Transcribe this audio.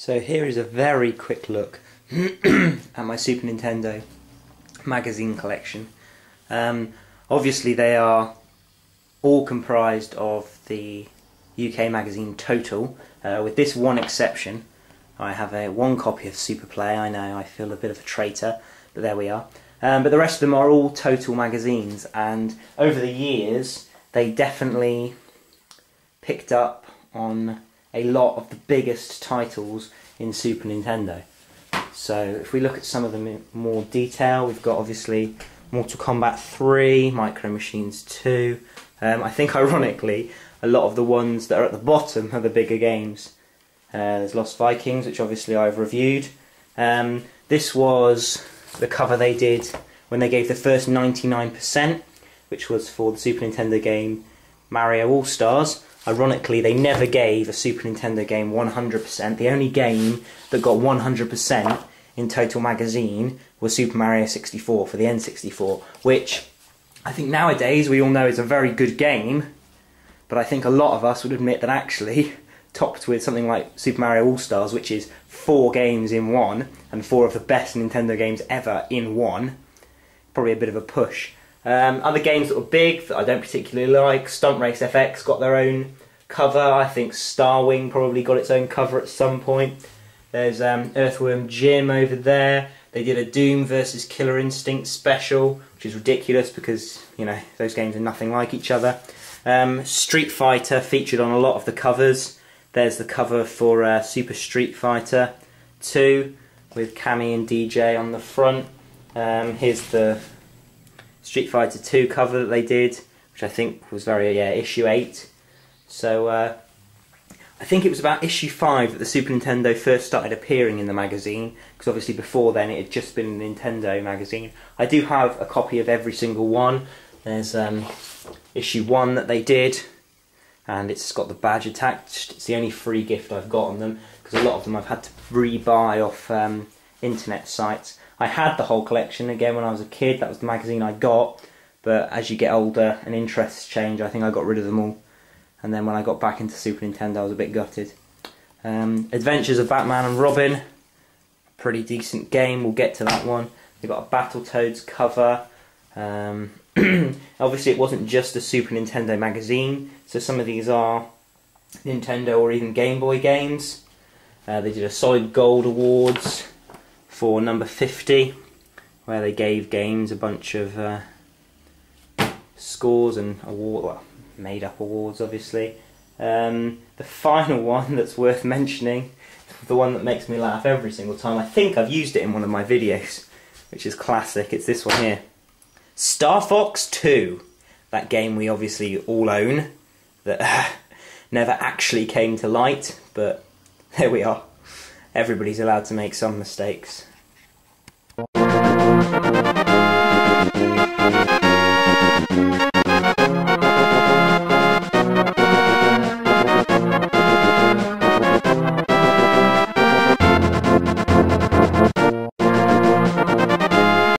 So here is a very quick look at my Super Nintendo magazine collection. Obviously they are all comprised of the UK magazine total, with this one exception. I have one copy of Super Play. I know, I feel a bit of a traitor, but there we are. But the rest of them are all total magazines, and over the years they definitely picked up on a lot of the biggest titles in Super Nintendo. So if we look at some of them in more detail, we've got obviously Mortal Kombat 3, Micro Machines 2. I think ironically a lot of the ones that are at the bottom are the bigger games. There's Lost Vikings, which obviously I've reviewed. This was the cover they did when they gave the first 99%, which was for the Super Nintendo game Mario All-Stars. Ironically, they never gave a Super Nintendo game 100%. The only game that got 100% in Total Magazine was Super Mario 64 for the N64, which I think nowadays we all know is a very good game, but I think a lot of us would admit that actually, topped with something like Super Mario All-Stars, which is 4 games in one, and 4 of the best Nintendo games ever in one, probably a bit of a push. Other games that were big that I don't particularly like, Stunt Race FX got their own cover. I think Starwing probably got its own cover at some point. There's Earthworm Jim over there. They did a Doom vs Killer Instinct special, which is ridiculous because, you know, those games are nothing like each other. Street Fighter featured on a lot of the covers. There's the cover for Super Street Fighter 2 with Cammy and DJ on the front. Here's the Street Fighter 2 cover that they did, which I think was very, issue 8. So I think it was about issue 5 that the Super Nintendo first started appearing in the magazine, because obviously before then it had just been a Nintendo magazine. I do have a copy of every single one. There's issue 1 that they did, and it's got the badge attached. It's the only free gift I've got on them, because a lot of them I've had to re-buy off internet sites. I had the whole collection again when I was a kid. That was the magazine I got, but as you get older and interests change, I think I got rid of them all. And then when I got back into Super Nintendo, I was a bit gutted. Adventures of Batman and Robin, pretty decent game. We'll get to that one. We've got a Battletoads cover. Obviously, it wasn't just a Super Nintendo magazine, so some of these are Nintendo or even Game Boy games. They did a Solid Gold Awards for number 50, where they gave games a bunch of scores and made up awards, obviously. The final one that's worth mentioning, the one that makes me laugh every single time, I think I've used it in one of my videos, which is classic. It's this one here, Star Fox 2, that game we obviously all own, that never actually came to light, but there we are. Everybody's allowed to make some mistakes.